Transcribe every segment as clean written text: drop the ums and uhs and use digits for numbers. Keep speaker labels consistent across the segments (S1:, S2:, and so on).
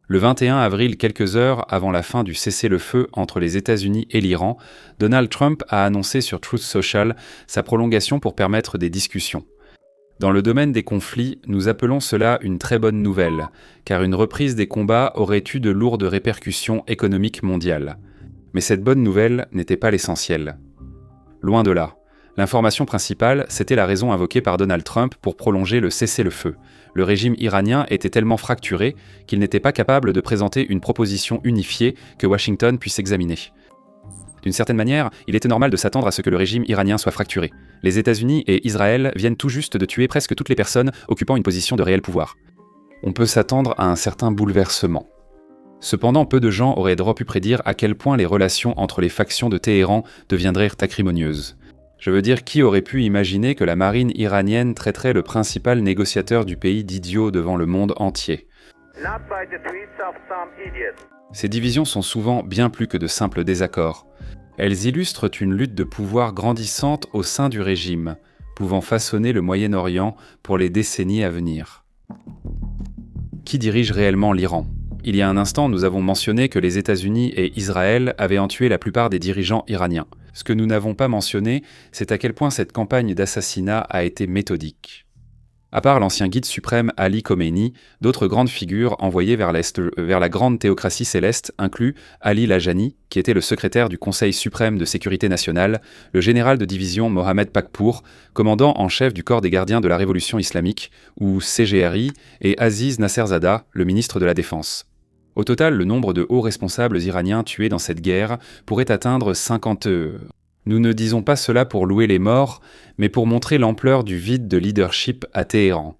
S1: Le 21 avril, quelques heures avant la fin du cessez-le-feu entre les États-Unis et l'Iran, Donald Trump a annoncé sur Truth Social sa prolongation pour permettre des discussions. Dans le domaine des conflits, nous appelons cela une très bonne nouvelle, car une reprise des combats aurait eu de lourdes répercussions économiques mondiales. Mais cette bonne nouvelle n'était pas l'essentiel. Loin de là. L'information principale, c'était la raison invoquée par Donald Trump pour prolonger le cessez-le-feu. Le régime iranien était tellement fracturé qu'il n'était pas capable de présenter une proposition unifiée que Washington puisse examiner. D'une certaine manière, il était normal de s'attendre à ce que le régime iranien soit fracturé. Les États-Unis et Israël viennent tout juste de tuer presque toutes les personnes occupant une position de réel pouvoir. On peut s'attendre à un certain bouleversement. Cependant, peu de gens auraient droit pu prédire à quel point les relations entre les factions de Téhéran deviendraient acrimonieuses. Je veux dire, qui aurait pu imaginer que la marine iranienne traiterait le principal négociateur du pays d'idiot devant le monde entier ? Ces divisions sont souvent bien plus que de simples désaccords. Elles illustrent une lutte de pouvoir grandissante au sein du régime, pouvant façonner le Moyen-Orient pour les décennies à venir. Qui dirige réellement l'Iran ? Il y a un instant, nous avons mentionné que les États-Unis et Israël avaient en tué la plupart des dirigeants iraniens. Ce que nous n'avons pas mentionné, c'est à quel point cette campagne d'assassinat a été méthodique. À part l'ancien guide suprême Ali Khomeini, d'autres grandes figures envoyées vers l'Est, vers la grande théocratie céleste incluent Ali Lajani, qui était le secrétaire du Conseil suprême de sécurité nationale, le général de division Mohamed Pakpour, commandant en chef du corps des gardiens de la révolution islamique, ou CGRI, et Aziz Nasserzada, le ministre de la Défense. Au total, le nombre de hauts responsables iraniens tués dans cette guerre pourrait atteindre 50. Nous ne disons pas cela pour louer les morts, mais pour montrer l'ampleur du vide de leadership à Téhéran.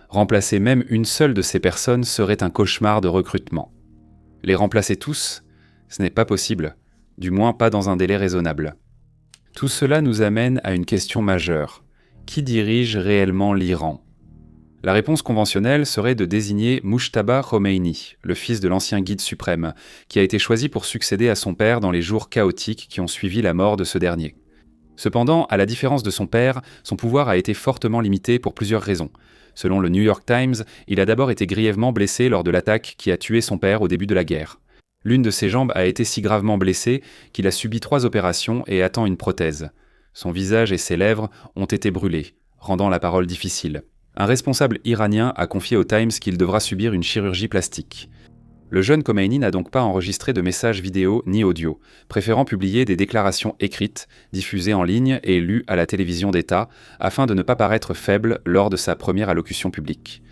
S1: Remplacer même une seule de ces personnes serait un cauchemar de recrutement. Les remplacer tous, ce n'est pas possible, du moins pas dans un délai raisonnable. Tout cela nous amène à une question majeure. Qui dirige réellement l'Iran ? La réponse conventionnelle serait de désigner Mujtaba Khomeini, le fils de l'ancien guide suprême, qui a été choisi pour succéder à son père dans les jours chaotiques qui ont suivi la mort de ce dernier. Cependant, à la différence de son père, son pouvoir a été fortement limité pour plusieurs raisons. Selon le New York Times, il a d'abord été grièvement blessé lors de l'attaque qui a tué son père au début de la guerre. L'une de ses jambes a été si gravement blessée qu'il a subi 3 opérations et attend une prothèse. Son visage et ses lèvres ont été brûlés, rendant la parole difficile. Un responsable iranien a confié au Times qu'il devra subir une chirurgie plastique. Le jeune Khomeini n'a donc pas enregistré de messages vidéo ni audio, préférant publier des déclarations écrites, diffusées en ligne et lues à la télévision d'État, afin de ne pas paraître faible lors de sa première allocution publique.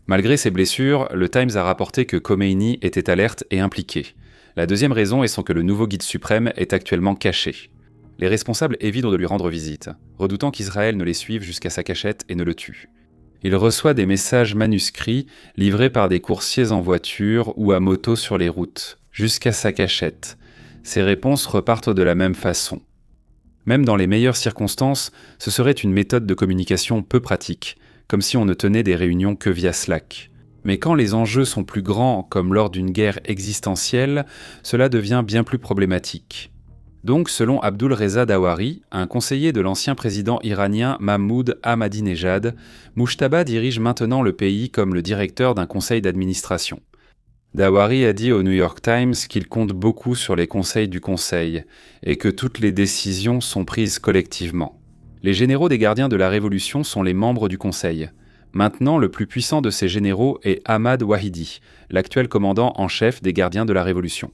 S1: Malgré ses blessures, le Times a rapporté que Khomeini était alerte et impliqué. La deuxième raison est que le nouveau guide suprême est actuellement caché. Les responsables évitent de lui rendre visite, redoutant qu'Israël ne les suive jusqu'à sa cachette et ne le tue. Il reçoit des messages manuscrits livrés par des coursiers en voiture ou à moto sur les routes, jusqu'à sa cachette. Ses réponses repartent de la même façon. Même dans les meilleures circonstances, ce serait une méthode de communication peu pratique, comme si on ne tenait des réunions que via Slack. Mais quand les enjeux sont plus grands, comme lors d'une guerre existentielle, cela devient bien plus problématique. Donc, selon Abdul Reza Dawari, un conseiller de l'ancien président iranien Mahmoud Ahmadinejad, Mujtaba dirige maintenant le pays comme le directeur d'un conseil d'administration. Dawari a dit au New York Times qu'il compte beaucoup sur les conseils du conseil et que toutes les décisions sont prises collectivement. Les généraux des gardiens de la Révolution sont les membres du conseil. Maintenant, le plus puissant de ces généraux est Ahmad Wahidi, l'actuel commandant en chef des gardiens de la Révolution.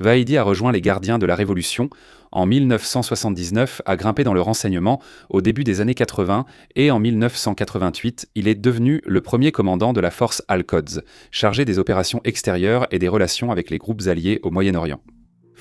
S1: Wahidi a rejoint les gardiens de la Révolution en 1979, a grimpé dans le renseignement au début des années 80 et en 1988, il est devenu le premier commandant de la force Al-Quds, chargé des opérations extérieures et des relations avec les groupes alliés au Moyen-Orient.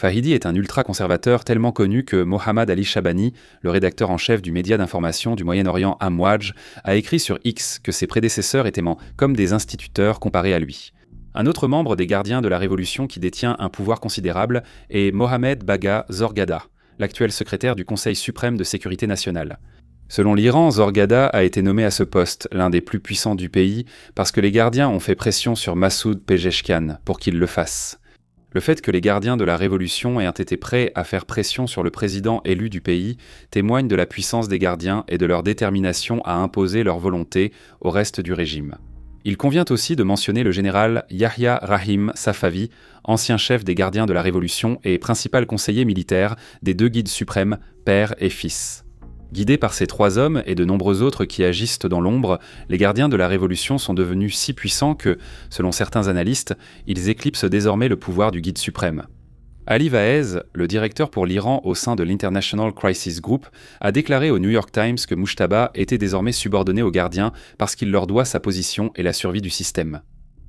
S1: Wahidi est un ultra-conservateur tellement connu que Mohammad Ali Shabani, le rédacteur en chef du média d'information du Moyen-Orient Amouadj, a écrit sur X que ses prédécesseurs étaient comme des instituteurs comparés à lui. Un autre membre des gardiens de la Révolution qui détient un pouvoir considérable est Mohamed Bagha Zorgada, l'actuel secrétaire du Conseil suprême de sécurité nationale. Selon l'Iran, Zorgada a été nommé à ce poste, l'un des plus puissants du pays, parce que les gardiens ont fait pression sur Massoud Pezeshkian pour qu'il le fasse. Le fait que les gardiens de la Révolution aient été prêts à faire pression sur le président élu du pays témoigne de la puissance des gardiens et de leur détermination à imposer leur volonté au reste du régime. Il convient aussi de mentionner le général Yahya Rahim Safavi, ancien chef des gardiens de la Révolution et principal conseiller militaire des deux guides suprêmes, père et fils. Guidés par ces trois hommes et de nombreux autres qui agissent dans l'ombre, les gardiens de la Révolution sont devenus si puissants que, selon certains analystes, ils éclipsent désormais le pouvoir du guide suprême. Ali Vaez, le directeur pour l'Iran au sein de l'International Crisis Group, a déclaré au New York Times que Mujtaba était désormais subordonné aux gardiens parce qu'il leur doit sa position et la survie du système.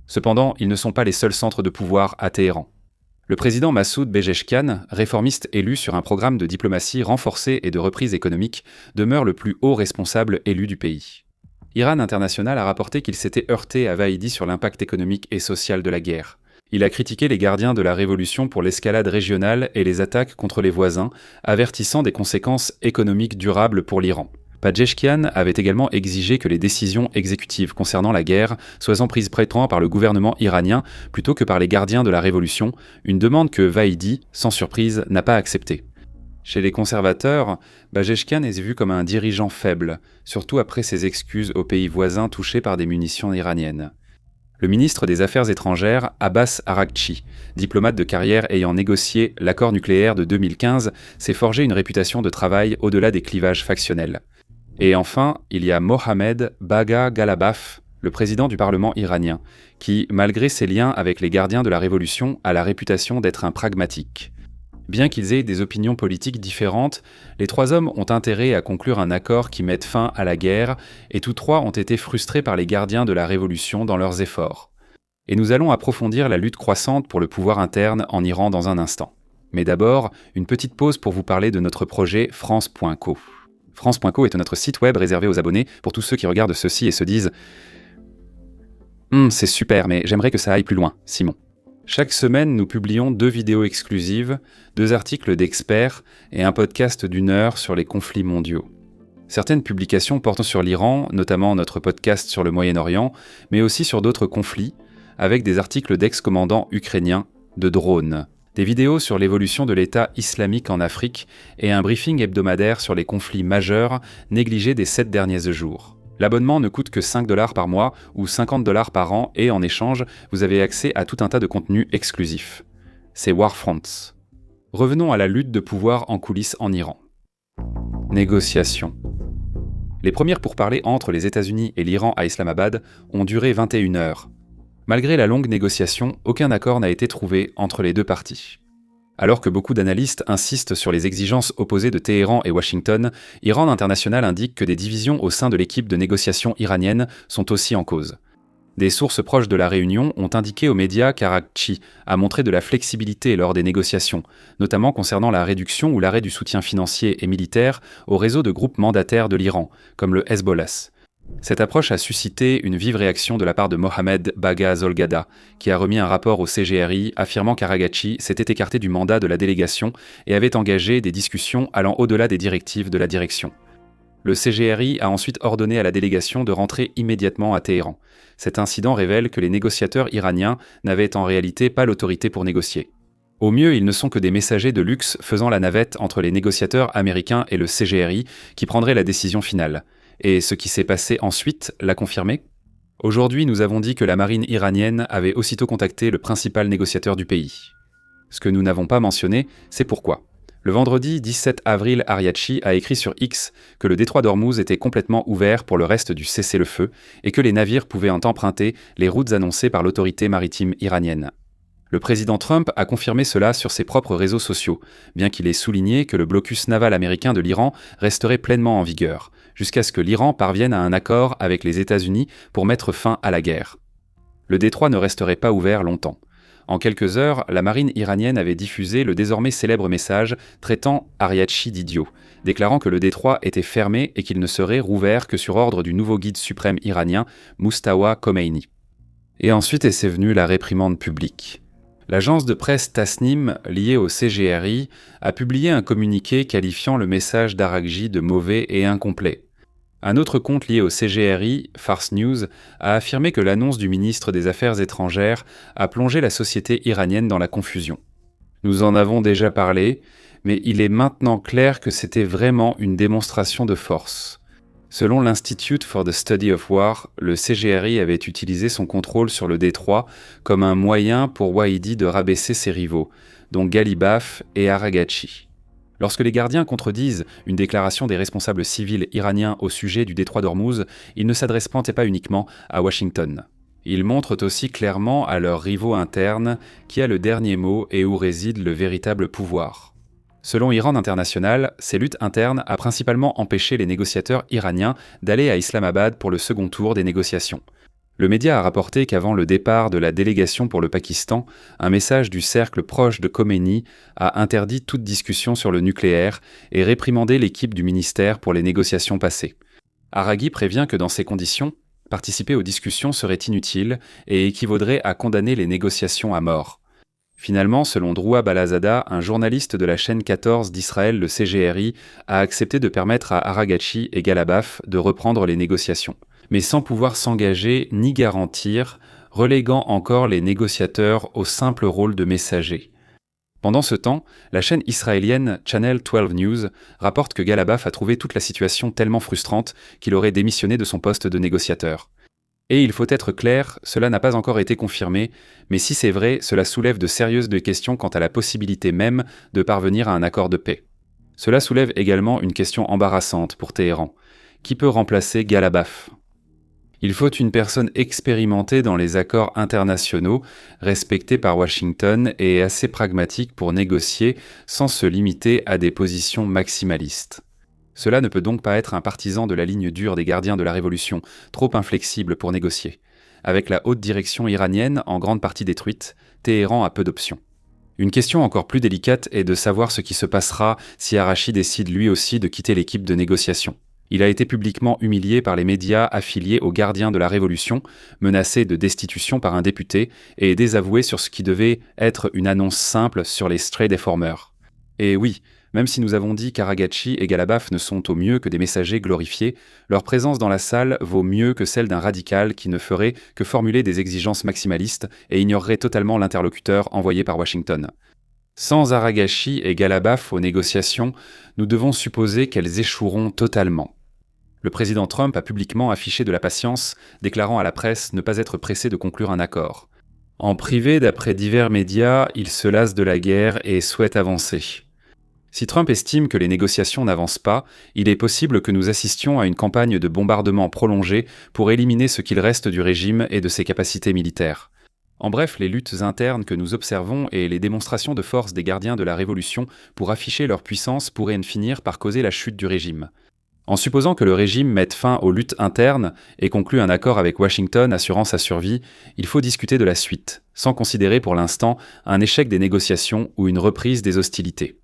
S1: Cependant, ils ne sont pas les seuls centres de pouvoir à Téhéran. Le président Massoud Pezeshkian, réformiste élu sur un programme de diplomatie renforcée et de reprise économique, demeure le plus haut responsable élu du pays. Iran International a rapporté qu'il s'était heurté à Vahidi sur l'impact économique et social de la guerre. Il a critiqué les gardiens de la Révolution pour l'escalade régionale et les attaques contre les voisins, avertissant des conséquences économiques durables pour l'Iran. Pezeshkian avait également exigé que les décisions exécutives concernant la guerre soient prises prétendument par le gouvernement iranien plutôt que par les gardiens de la Révolution, une demande que Vahidi, sans surprise, n'a pas acceptée. Chez les conservateurs, Pezeshkian est vu comme un dirigeant faible, surtout après ses excuses aux pays voisins touchés par des munitions iraniennes. Le ministre des Affaires étrangères, Abbas Araghchi, diplomate de carrière ayant négocié l'accord nucléaire de 2015, s'est forgé une réputation de travail au-delà des clivages factionnels. Et enfin, il y a Mohamed Bagha Ghalibaf, le président du Parlement iranien, qui, malgré ses liens avec les gardiens de la Révolution, a la réputation d'être un pragmatique. Bien qu'ils aient des opinions politiques différentes, les trois hommes ont intérêt à conclure un accord qui mette fin à la guerre, et tous trois ont été frustrés par les gardiens de la Révolution dans leurs efforts. Et nous allons approfondir la lutte croissante pour le pouvoir interne en Iran dans un instant. Mais d'abord, une petite pause pour vous parler de notre projet France.co. France.co est notre site web réservé aux abonnés pour tous ceux qui regardent ceci et se disent « c'est super, mais j'aimerais que ça aille plus loin, Simon ». Chaque semaine, nous publions 2 vidéos exclusives, 2 articles d'experts et un podcast d'1 heure sur les conflits mondiaux. Certaines publications portent sur l'Iran, notamment notre podcast sur le Moyen-Orient, mais aussi sur d'autres conflits, avec des articles d'ex-commandants ukrainiens, de drones, des vidéos sur l'évolution de l'État islamique en Afrique et un briefing hebdomadaire sur les conflits majeurs négligés des 7 derniers jours. L'abonnement ne coûte que 5$ par mois ou 50$ par an et en échange, vous avez accès à tout un tas de contenus exclusifs. C'est Warfronts. Revenons à la lutte de pouvoir en coulisses en Iran. Négociations. Les premières pourparlers entre les États-Unis et l'Iran à Islamabad ont duré 21 heures. Malgré la longue négociation, aucun accord n'a été trouvé entre les deux parties. Alors que beaucoup d'analystes insistent sur les exigences opposées de Téhéran et Washington, Iran International indique que des divisions au sein de l'équipe de négociation iranienne sont aussi en cause. Des sources proches de la réunion ont indiqué aux médias qu'Araghchi a montré de la flexibilité lors des négociations, notamment concernant la réduction ou l'arrêt du soutien financier et militaire au réseau de groupes mandataires de l'Iran, comme le Hezbollah. Cette approche a suscité une vive réaction de la part de Mohamed Bagha Zolgada, qui a remis un rapport au CGRI affirmant qu'Araghchi s'était écarté du mandat de la délégation et avait engagé des discussions allant au-delà des directives de la direction. Le CGRI a ensuite ordonné à la délégation de rentrer immédiatement à Téhéran. Cet incident révèle que les négociateurs iraniens n'avaient en réalité pas l'autorité pour négocier. Au mieux, ils ne sont que des messagers de luxe faisant la navette entre les négociateurs américains et le CGRI qui prendraient la décision finale. Et ce qui s'est passé ensuite l'a confirmé. Aujourd'hui, nous avons dit que la marine iranienne avait aussitôt contacté le principal négociateur du pays. Ce que nous n'avons pas mentionné, c'est pourquoi. Le vendredi 17 avril, Araghchi a écrit sur X que le détroit d'Ormuz était complètement ouvert pour le reste du cessez-le-feu et que les navires pouvaient en emprunter les routes annoncées par l'autorité maritime iranienne. Le président Trump a confirmé cela sur ses propres réseaux sociaux, bien qu'il ait souligné que le blocus naval américain de l'Iran resterait pleinement en vigueur, jusqu'à ce que l'Iran parvienne à un accord avec les États-Unis pour mettre fin à la guerre. Le détroit ne resterait pas ouvert longtemps. En quelques heures, la marine iranienne avait diffusé le désormais célèbre message traitant Araghchi d'idiot, déclarant que le détroit était fermé et qu'il ne serait rouvert que sur ordre du nouveau guide suprême iranien, Mustafa Khomeini. Et ensuite est venue la réprimande publique. L'agence de presse Tasnim, liée au CGRI, a publié un communiqué qualifiant le message d'Araghchi de mauvais et incomplet. Un autre compte lié au CGRI, Fars News, a affirmé que l'annonce du ministre des Affaires étrangères a plongé la société iranienne dans la confusion. Nous en avons déjà parlé, mais il est maintenant clair que c'était vraiment une démonstration de force. Selon l'Institute for the Study of War, le CGRI avait utilisé son contrôle sur le détroit comme un moyen pour Wahidi de rabaisser ses rivaux, dont Ghalibaf et Araghachi. Lorsque les gardiens contredisent une déclaration des responsables civils iraniens au sujet du détroit d'Ormuz, ils ne s'adressent pas uniquement à Washington. Ils montrent aussi clairement à leurs rivaux internes qui a le dernier mot et où réside le véritable pouvoir. Selon Iran International, ces luttes internes ont principalement empêché les négociateurs iraniens d'aller à Islamabad pour le second tour des négociations. Le média a rapporté qu'avant le départ de la délégation pour le Pakistan, un message du cercle proche de Khomeini a interdit toute discussion sur le nucléaire et réprimandé l'équipe du ministère pour les négociations passées. Araghi prévient que dans ces conditions, participer aux discussions serait inutile et équivaudrait à condamner les négociations à mort. Finalement, selon Droua Balazada, un journaliste de la chaîne 14 d'Israël, le CGRI, a accepté de permettre à Araghachi et Ghalibaf de reprendre les négociations, mais sans pouvoir s'engager ni garantir, reléguant encore les négociateurs au simple rôle de messagers. Pendant ce temps, la chaîne israélienne Channel 12 News rapporte que Ghalibaf a trouvé toute la situation tellement frustrante qu'il aurait démissionné de son poste de négociateur. Et il faut être clair, cela n'a pas encore été confirmé, mais si c'est vrai, cela soulève de sérieuses questions quant à la possibilité même de parvenir à un accord de paix. Cela soulève également une question embarrassante pour Téhéran. Qui peut remplacer Ghalibaf ? Il faut une personne expérimentée dans les accords internationaux, respectée par Washington et assez pragmatique pour négocier sans se limiter à des positions maximalistes. Cela ne peut donc pas être un partisan de la ligne dure des gardiens de la Révolution, trop inflexible pour négocier. Avec la haute direction iranienne en grande partie détruite, Téhéran a peu d'options. Une question encore plus délicate est de savoir ce qui se passera si Araghachi décide lui aussi de quitter l'équipe de négociation. Il a été publiquement humilié par les médias affiliés aux gardiens de la Révolution, menacé de destitution par un député et désavoué sur ce qui devait être une annonce simple sur les stray déformeurs. Et oui, même si nous avons dit qu'Araghachi et Ghalibaf ne sont au mieux que des messagers glorifiés, leur présence dans la salle vaut mieux que celle d'un radical qui ne ferait que formuler des exigences maximalistes et ignorerait totalement l'interlocuteur envoyé par Washington. Sans Araghachi et Ghalibaf aux négociations, nous devons supposer qu'elles échoueront totalement. Le président Trump a publiquement affiché de la patience, déclarant à la presse ne pas être pressé de conclure un accord. En privé, d'après divers médias, il se lasse de la guerre et souhaite avancer. Si Trump estime que les négociations n'avancent pas, il est possible que nous assistions à une campagne de bombardement prolongée pour éliminer ce qu'il reste du régime et de ses capacités militaires. En bref, les luttes internes que nous observons et les démonstrations de force des gardiens de la Révolution pour afficher leur puissance pourraient finir par causer la chute du régime. En supposant que le régime mette fin aux luttes internes et conclue un accord avec Washington assurant sa survie, il faut discuter de la suite, sans considérer pour l'instant un échec des négociations ou une reprise des hostilités.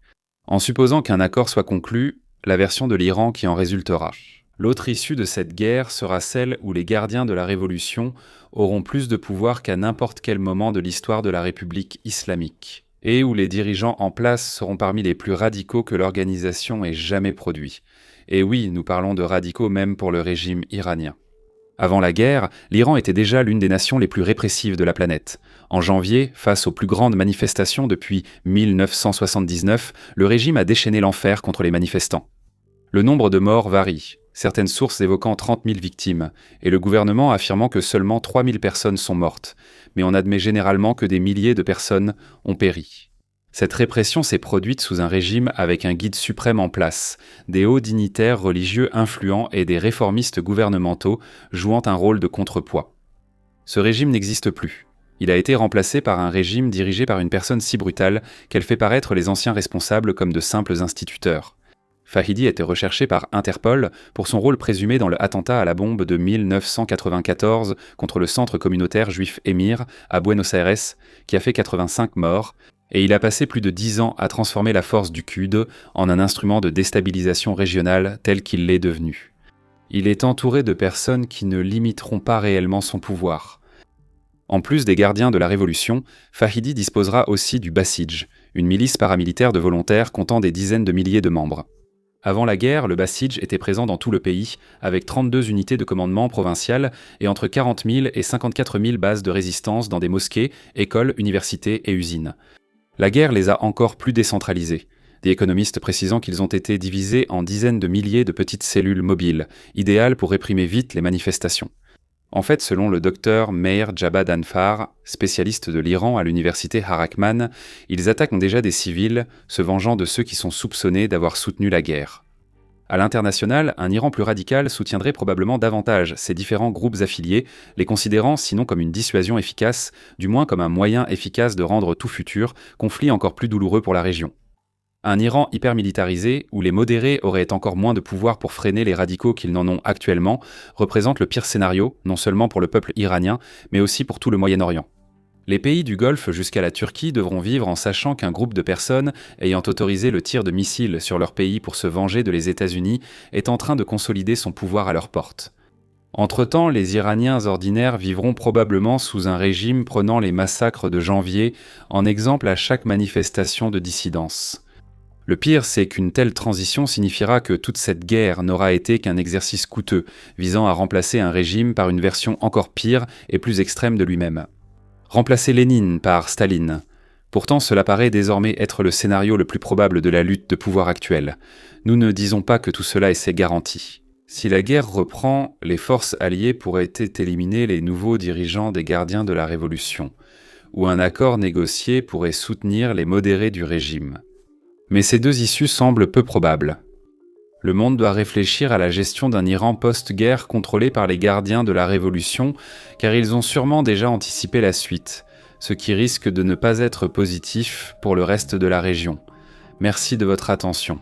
S1: En supposant qu'un accord soit conclu, la version de l'Iran qui en résultera. L'autre issue de cette guerre sera celle où les gardiens de la Révolution auront plus de pouvoir qu'à n'importe quel moment de l'histoire de la République islamique, et où les dirigeants en place seront parmi les plus radicaux que l'organisation ait jamais produits. Et oui, nous parlons de radicaux même pour le régime iranien. Avant la guerre, l'Iran était déjà l'une des nations les plus répressives de la planète. En janvier, face aux plus grandes manifestations depuis 1979, le régime a déchaîné l'enfer contre les manifestants. Le nombre de morts varie, certaines sources évoquant 30 000 victimes, et le gouvernement affirmant que seulement 3 000 personnes sont mortes, mais on admet généralement que des milliers de personnes ont péri. Cette répression s'est produite sous un régime avec un guide suprême en place, des hauts dignitaires religieux influents et des réformistes gouvernementaux jouant un rôle de contrepoids. Ce régime n'existe plus. Il a été remplacé par un régime dirigé par une personne si brutale qu'elle fait paraître les anciens responsables comme de simples instituteurs. Fahidi était recherché par Interpol pour son rôle présumé dans le attentat à la bombe de 1994 contre le centre communautaire juif Émir à Buenos Aires, qui a fait 85 morts, et il a passé plus de 10 ans à transformer la force du QUD en un instrument de déstabilisation régionale tel qu'il l'est devenu. Il est entouré de personnes qui ne limiteront pas réellement son pouvoir. En plus des gardiens de la Révolution, Fahidi disposera aussi du Basij, une milice paramilitaire de volontaires comptant des dizaines de milliers de membres. Avant la guerre, le Basij était présent dans tout le pays, avec 32 unités de commandement provinciales et entre 40 000 et 54 000 bases de résistance dans des mosquées, écoles, universités et usines. La guerre les a encore plus décentralisés. The Economist précisant qu'ils ont été divisés en dizaines de milliers de petites cellules mobiles, idéales pour réprimer vite les manifestations. En fait, selon le docteur Meir Jabad Anfar, spécialiste de l'Iran à l'université Harakman, ils attaquent déjà des civils, se vengeant de ceux qui sont soupçonnés d'avoir soutenu la guerre. À l'international, un Iran plus radical soutiendrait probablement davantage ces différents groupes affiliés, les considérant sinon comme une dissuasion efficace, du moins comme un moyen efficace de rendre tout futur conflit encore plus douloureux pour la région. Un Iran hyper-militarisé, où les modérés auraient encore moins de pouvoir pour freiner les radicaux qu'ils n'en ont actuellement, représente le pire scénario, non seulement pour le peuple iranien, mais aussi pour tout le Moyen-Orient. Les pays du Golfe jusqu'à la Turquie devront vivre en sachant qu'un groupe de personnes ayant autorisé le tir de missiles sur leur pays pour se venger de les États-Unis est en train de consolider son pouvoir à leur porte. Entre-temps, les Iraniens ordinaires vivront probablement sous un régime prenant les massacres de janvier en exemple à chaque manifestation de dissidence. Le pire, c'est qu'une telle transition signifiera que toute cette guerre n'aura été qu'un exercice coûteux, visant à remplacer un régime par une version encore pire et plus extrême de lui-même. Remplacer Lénine par Staline. Pourtant, cela paraît désormais être le scénario le plus probable de la lutte de pouvoir actuelle. Nous ne disons pas que tout cela est garanti. Si la guerre reprend, les forces alliées pourraient éliminer les nouveaux dirigeants des gardiens de la Révolution, ou un accord négocié pourrait soutenir les modérés du régime. Mais ces deux issues semblent peu probables. Le monde doit réfléchir à la gestion d'un Iran post-guerre contrôlé par les gardiens de la Révolution, car ils ont sûrement déjà anticipé la suite, ce qui risque de ne pas être positif pour le reste de la région. Merci de votre attention.